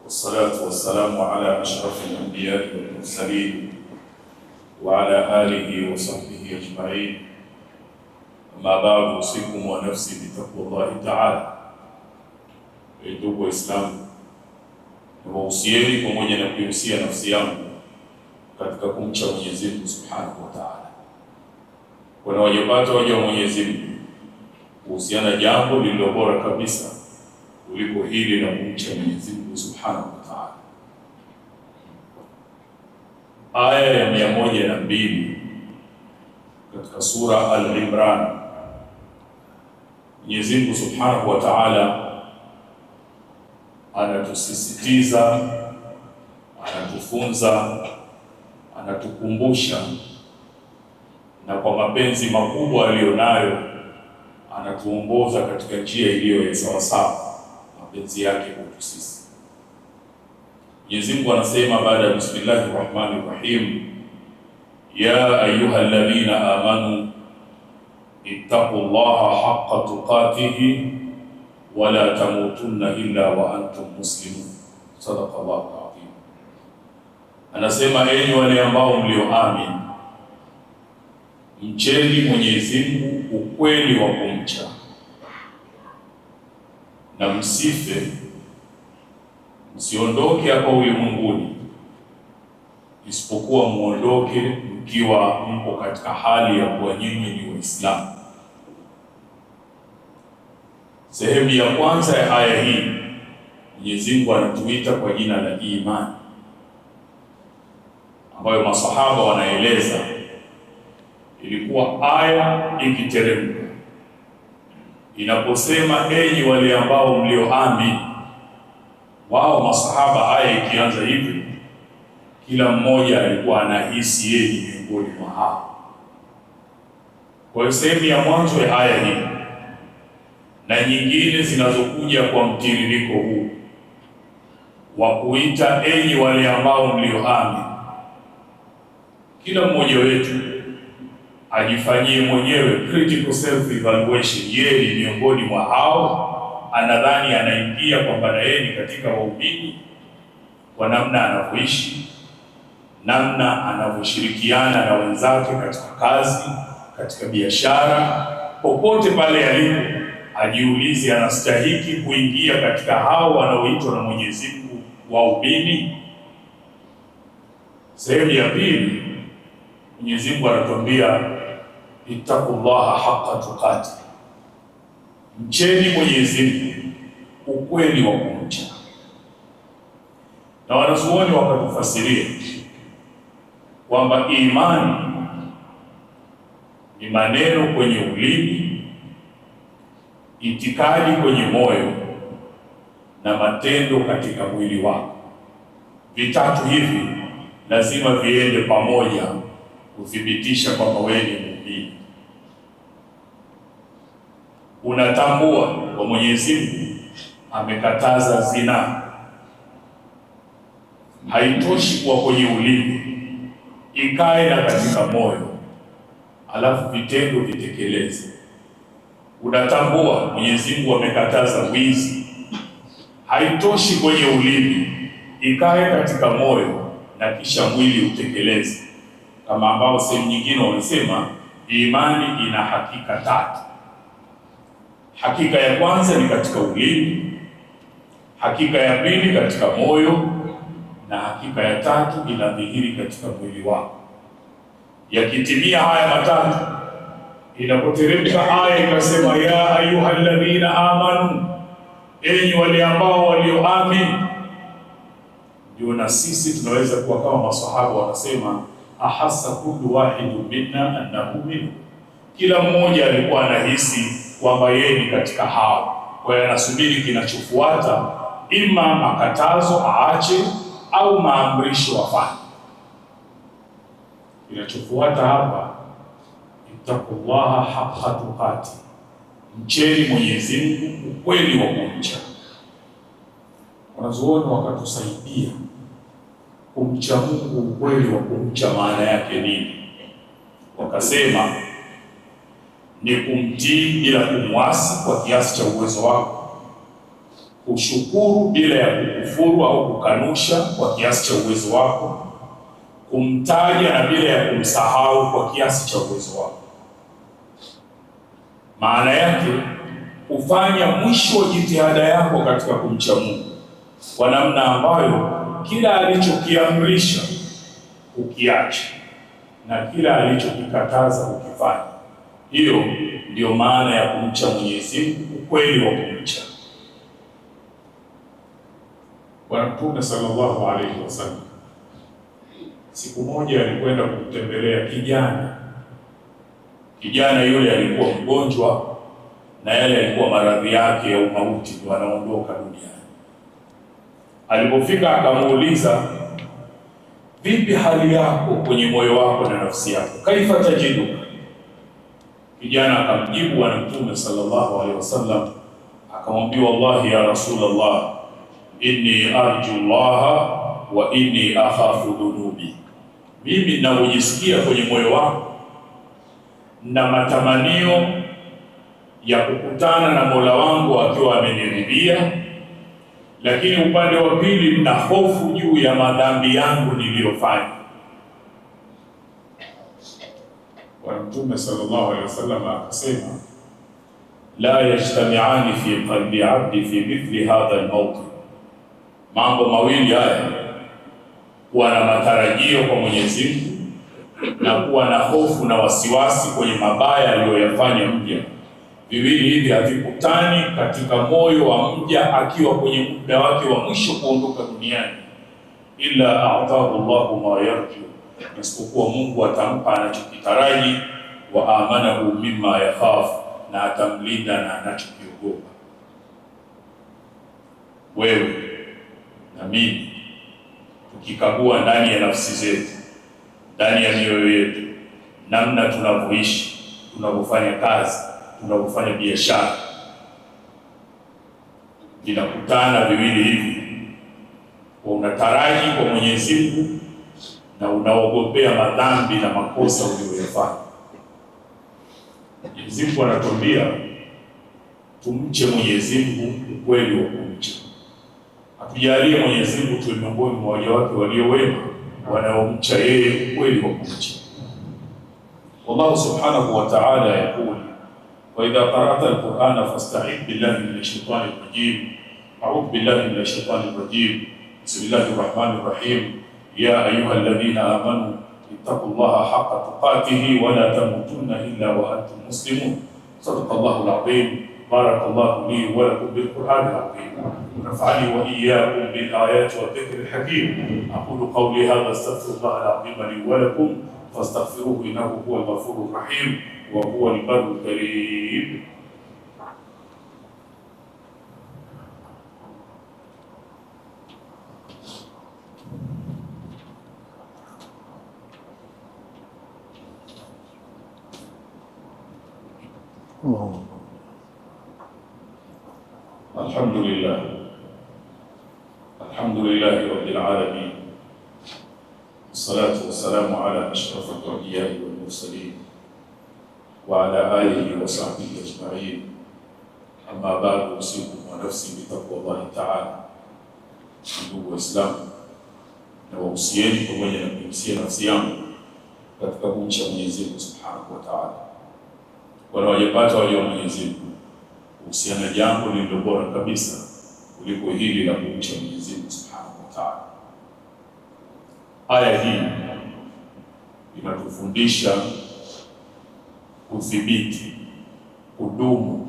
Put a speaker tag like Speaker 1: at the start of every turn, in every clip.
Speaker 1: والصلاة والسلام على أشرف الأنبياء والمرسلين وعلى آله وصحبه أجمعين. أما بعد، أوصيكم ونفسي بتقوى الله تعالى. Ndugu Waislamu, niwahusieni pamoja na kuihusia nafsi yangu katika kumcha Mwenyezi Mungu Subhanahu wa Ta'ala. Kuna wajapata waja wa Mwenyezi Mungu kuhusiana jambo lililo bora kabisa kuliko hili la kumcha Mwenyezi Mungu Subhanahu wa Ta'ala. Aya ya 102 katika sura Al-Imran, Mwenyezi Mungu Subhanahu wa Ta'ala anatusisitiza, anatufunza, anatukumbusha, na kwa mapenzi makubwa aliyonayo anatuongoza katika njia iliyo ya sawasawa, mapenzi yake kwetu sisi. Mwenyezi Mungu anasema baada ya bismillahir rahmanir rahim, ya ayyuhalladhina amanu ittaqullaha haqqa tuqatihi wala tamutunna illa wa antum muslimun. Sadaqallahu alazim. Anasema, enyi wale ambao mlioamini, mcheni Mwenyezi Mungu ukweli wa kumcha, na msife, msiondoke hapa ulimwenguni isipokuwa muondoke mkiwa mpo katika hali ya kuwa nyinyi ni Waislamu. Sehemu ya kwanza ya aya hii, Mwenyezi Mungu anatuita kwa jina la imani, ambayo masahaba wanaeleza ilikuwa aya ikiteremka inaposema enyi wale ambao mlioamini. Wao masahaba, aya ikianza hivi, kila mmoja alikuwa anahisi yeye ni miongoni mwa hao. Kwa hiyo sehemu ya mwanzo ya aya hii na nyingine zinazokuja kwa mtiririko huu wa kuita enyi wale ambao mlioamini, kila mmoja wetu ajifanyie mwenyewe critical self evaluation. Yeye ni miongoni mwa hao? Anadhani anaingia kwamba na yeye ni katika waumini kwa namna anavyoishi, namna anavyoshirikiana na wenzake katika kazi, katika biashara, popote pale alipo, ajiulize anastahiki kuingia katika hao wanaoitwa na Mwenyezi Mungu waumini? Sehemu ya pili, Mwenyezi Mungu anatuambia ittaqullaha haqqa tuqati, mcheni Mwenyezi Mungu ukweli wa kumcha. Na wanazuoni wakatufasiria kwamba imani ni maneno kwenye ulimi, itikadi kwenye moyo, na matendo katika mwili wako. Vitatu hivi lazima viende pamoja kuthibitisha kwamba wewe ni muumini. Unatambua kwa Mwenyezi Mungu amekataza zina, haitoshi kuwa kwenye ulimi, ikae na katika moyo, alafu vitendo vitekeleze. Unatambua Mwenyezi Mungu amekataza wizi, haitoshi kwenye ulimi, ikae katika moyo na kisha mwili utekeleze, kama ambao sehemu nyingine wamesema imani ina hakika tatu. Hakika ya kwanza ni katika ulimi, hakika ya pili katika moyo, na hakika ya tatu inadhihiri katika mwili wako. Yakitimia haya matatu, inapoteremka aya ikasema ya ayyuhalladhina amanu, enyi wale ambao walioamini, ndio na sisi tunaweza kuwa kama masahaba wanasema, ahassa kullu wahidin minna annahu minhu. Kila mmoja alikuwa anahisi kwamba yeye ni katika hao. Kwa hiyo anasubiri kinachofuata, ima makatazo aache au maamrisho afanye. Kinachofuata hapa, ittaqullaha haqqa tuqati, mcheni Mwenyezi Mungu ukweli wa kumcha. Wanazuoni wakatusaidia kumcha Mungu ukweli wa kumcha maana yake nini. Wakasema ni kumtii bila kumwasi kwa kiasi cha uwezo wako, kushukuru bila ya kukufuru au kukanusha kwa kiasi cha uwezo wako, kumtaja na bila ya kumsahau kwa kiasi cha uwezo wako. Maana yake kufanya mwisho wa jitihada yako katika kumcha Mungu kwa namna ambayo kila alichokiamrisha ukiacha na kila alichokikataza ukifanya. Hiyo ndio maana ya kumcha Mwenyezi Mungu, ukweli wa kumcha. Bwana Mtume sallallahu alaihi wasallam siku moja alikwenda kumtembelea kijana yule alikuwa mgonjwa na yale alikuwa maradhi yake ya umauti, ndio anaondoka duniani. Alipofika akamuuliza, vipi hali yako kwenye moyo wako na nafsi yako, kaifa tajidu? Kijana akamjibu Bwana Mtume sallallahu alaihi wasallam akamwambia, wallahi ya Rasulullah, inni arju Allah wa inni akhafu dhunubi. Mimi ninajisikia kwenye moyo wangu na matamanio ya kukutana na Mola wangu akiwa ameniridhia, lakini upande wa pili nina hofu juu ya madhambi yangu niliyofanya. Bwana Mtume sallallahu alaihi wasallam akasema, la yajtami'ani fi qalbi 'abdi fi mithli hadha al-mawqif. Mambo mawili haya, kuwa na matarajio kwa Mwenyezi Mungu na kuwa na hofu na wasiwasi kwenye mabaya aliyoyafanya mja, viwili hivi havikutani katika moyo wa mja akiwa kwenye muda wake wa mwisho kuondoka duniani, illa a'tahu Allahu ma yarju, isipokuwa Mungu atampa anachokitaraji, wa amanahu mimma yakhaf, na atamlinda na anachokiogopa. Wewe na mimi tukikagua ndani ya nafsi zetu, ndani ya mioyo yetu, namna tunavyoishi, tunavyofanya kazi, tunavyofanya biashara, vinakutana viwili hivi, kwa unataraji kwa Mwenyezi Mungu na unaogopea madhambi na makosa uliyoyafanya. Mwenyezi Mungu anatuambia tumche Mwenyezi Mungu ukweli wa kumcha. Atujalie Mwenyezi Mungu tuwe miongoni mwa waja wake walio wema wanaomcha yeye ukweli wa kumcha. Wallahu subhanahu wa ta'ala yaqul, wa idha qara'ta al-Qur'ana fasta'idh billahi minash shaitani rajim. A'udhu billahi minash shaitani rajim. Bismillahir rahmanir rahim. Ya ayyuhalladhina amanu ittaqullaha haqqa tuqatih wa la tamutunna illa wa antum muslimun. Sadaqallahu al-'azim. Barakallahu li wa lakum bil Qur'anil 'azim. ونفعني وإياكم بالآيات والذكر الحكيم. أقول قولي هذا استغفر الله العظيم لي ولكم فاستغفروه إنه هو الغفور الرحيم وهو البر الكريم. الحمد لله رب العالمين، والصلاة والسلام على أشرف الأنبياء والمرسلين وعلى آله وصحبه أجمعين. أما بعد، أوصيكم ونفسي بتقوى الله تعالى. Ndugu Waislamu, na wahusieni pamoja na kuhusia nafsi yangu katika kumcha Mwenyezi Mungu Subhanahu wa Ta'ala. Wanaojipata walio Mwenyezi Mungu, kuhusiana jambo lililo bora kabisa kuliko hili la kumcha Mwenyezi Mungu Subhanahu wa Ta'ala. Aya hii inatufundisha kudhibiti, kudumu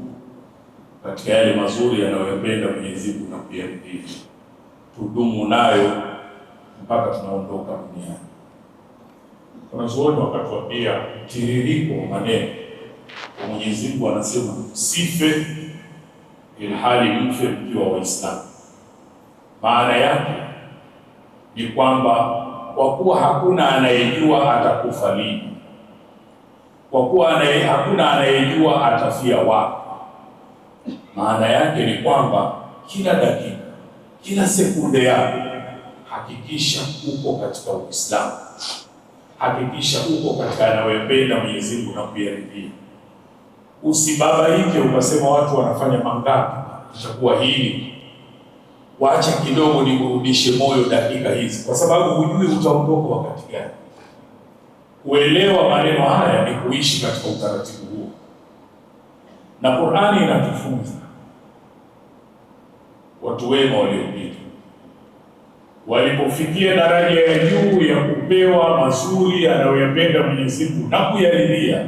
Speaker 1: katika yale mazuri yanayopenda Mwenyezi Mungu na kuyaridhia. Tudumu nayo mpaka tunaondoka duniani. Wanazuoni wakatuambia tiririko wa maneno kwa Mwenyezi Mungu, anasema sife ilhali mfe mkiwa Waislamu. Maana yake ni kwamba kwa kuwa hakuna anayejua atakufa lini, kwa kuwa hakuna anayejua atafia wapi, maana yake ni kwamba kila dakika, kila sekunde yako hakikisha uko katika Uislamu, hakikisha uko katika anayopenda Mwenyezi Mungu na kuyaridhia. Usibabaike ukasema watu wanafanya mangapi, itakuwa hili wacha kidogo nikurudishe moyo dakika hizi, kwa sababu hujui utaondoka wakati gani. Kuelewa maneno haya ni kuishi katika utaratibu huo, na Qur'ani inatufunza watu wema waliopita walipofikia daraja ya juu ya kupewa mazuri anayoyapenda Mwenyezi Mungu na kuyaridhia,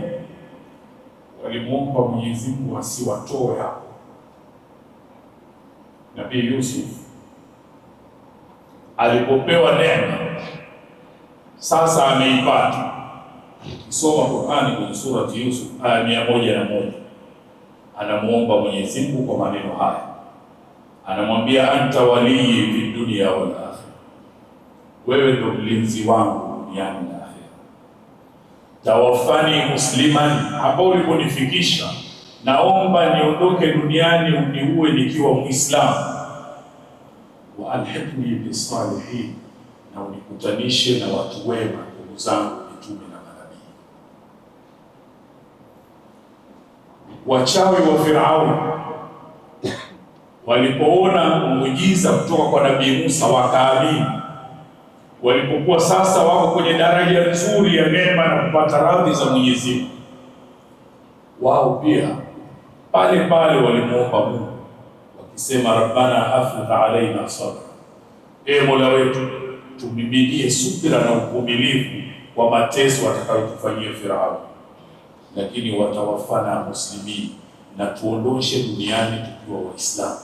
Speaker 1: walimuomba Mwenyezi Mungu asiwatoe hapo. Nabii Yusuf alipopewa neema sasa ameipata. Kisoma Qur'ani kwenye surati Yusuf aya 101, anamuomba Mwenyezi Mungu kwa maneno haya, anamwambia anta walii fi dunya wal akhirah, wewe ndo mlinzi wangu duniani na akhera. Tawaffani musliman, hapo uliponifikisha naomba niondoke duniani uniue nikiwa Muislamu. Wa alhiqni bis salihin, na unikutanishe na watu wema, ndugu zangu mitume na manabii. Wachawi wa Firauni walipoona muujiza kutoka kwa Nabii Musa wakaamini. Walipokuwa sasa wako kwenye daraja nzuri ya neema na kupata radhi za Mwenyezi Mungu, wao pia pale pale walimuomba Mungu wakisema, rabbana afrigh alaina sabra, Mola wetu tumiminie subira na uvumilivu kwa mateso atakayotufanyia Firauni, lakini watawafana muslimin, na tuondoshe duniani tukiwa Waislamu.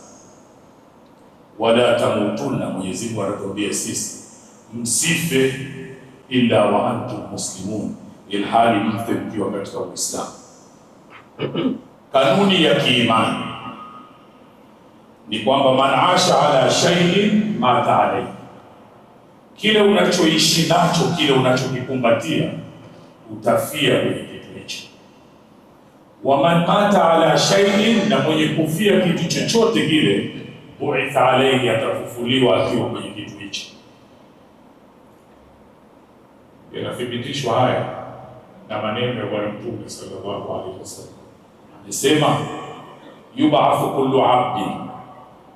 Speaker 1: Wala tamutunna, Mwenyezi Mungu anatuambia sisi msife illa wa antum muslimun, ilhali mfe mkiwa katika Uislamu. Kanuni ya kiimani ni kwamba man asha ala shay'in mata alayhi, kile unachoishi nacho, kile unachokikumbatia utafia kwenye kitu hicho. Wa man mata ala shay'in, na mwenye kufia kitu chochote kile, bu'itha alayhi, atafufuliwa akiwa kwenye kitu hicho. Yanathibitishwa haya na maneno ya Bwana Mtume sallallahu alaihi wasallam, amesema yub'athu kullu 'abdi,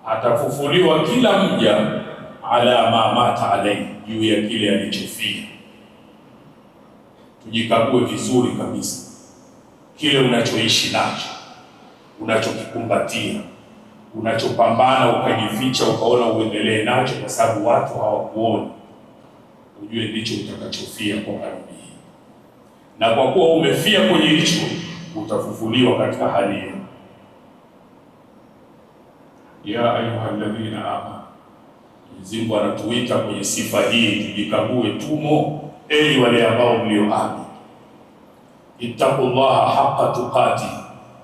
Speaker 1: atafufuliwa kila mja ala ma mata alayhi, juu ya kile alichofia. Tujikague vizuri kabisa kile unachoishi nacho, unachokikumbatia, unachopambana ukajificha ukaona uendelee nacho kwa sababu watu hawakuoni, ujue ndicho utakachofia kwa kanuni hii. Na kwa kuwa umefia kwenye hicho, utafufuliwa katika hali hiyo. Ya ayyuhalladhina amanu, Mwenyezi Mungu anatuita kwenye sifa hii, tujikague tumo, eli wale ambao mlioamini. Ittaqullaha haqqa tuqati,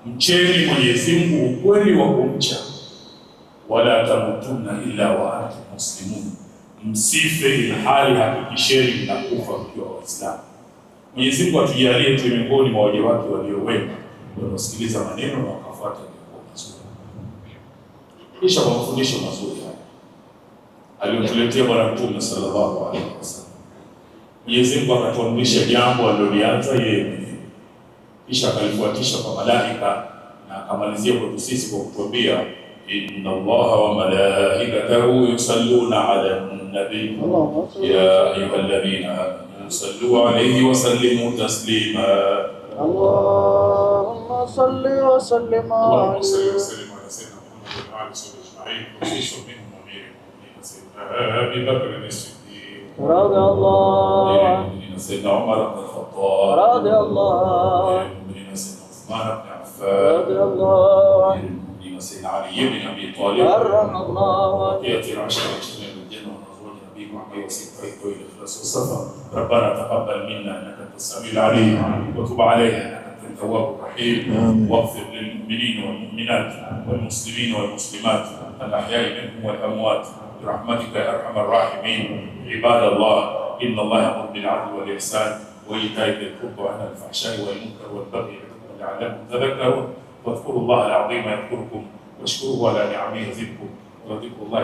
Speaker 1: mcheni Mwenyezi Mungu ukweli wa kumcha. Wala tamutunna illa wa antum muslimun, msife ilhali hakikisheni mnakufa mkiwa Waislamu. Mwenyezi Mungu atujalie tuwe miongoni mwa waja wake walio wema, wanaosikiliza maneno na wakafuata yaliyo mazuri. Kisha kwa mafundisho mazuri haya aliyotuletea Bwana Mtume sallallahu alaihi wasallam, Mwenyezi Mungu akatuamrisha jambo alilolianza yeye mwenyewe, kisha akalifuatisha kwa malaika, na akamalizia kwetu sisi kwa kutuambia, inna Allaha wa malaikatahu yusalluna ala nabi ya ayyuhalladhina amanu sallu alayhi wa sallimu taslima. Allahumma salli wa sallim ala sayyidina Muhammad wa ali ajma'in, khususan minhum amirul sayyidina Abi Bakr as-Siddiq radiyallahu anhu, sayyidina Umar ibn al-Khattab radiyallahu anhu, sayyidina Uthman ibn Affan radiyallahu anhu, سيدنا علي بن ابي طالب رضي الله عنه، ياتي العشره من الجنه ونزول نبيك وعليه وسيدنا والاخلاص والصفا. ربنا تقبل منا انك انت السميع العليم، وتب علينا انك انت التواب الرحيم، واغفر للمؤمنين والمؤمنات والمسلمين والمسلمات الاحياء منهم والاموات برحمتك يا ارحم الراحمين. عباد الله، ان الله يامر بالعدل والاحسان وايتاء ذي القربى وينهى عن الفحشاء والمنكر والبغي يعظكم لعلكم تذكرون. واذكروا الله العظيم يذكركم، واشكروه على نعمه يزدكم، ولذكر الله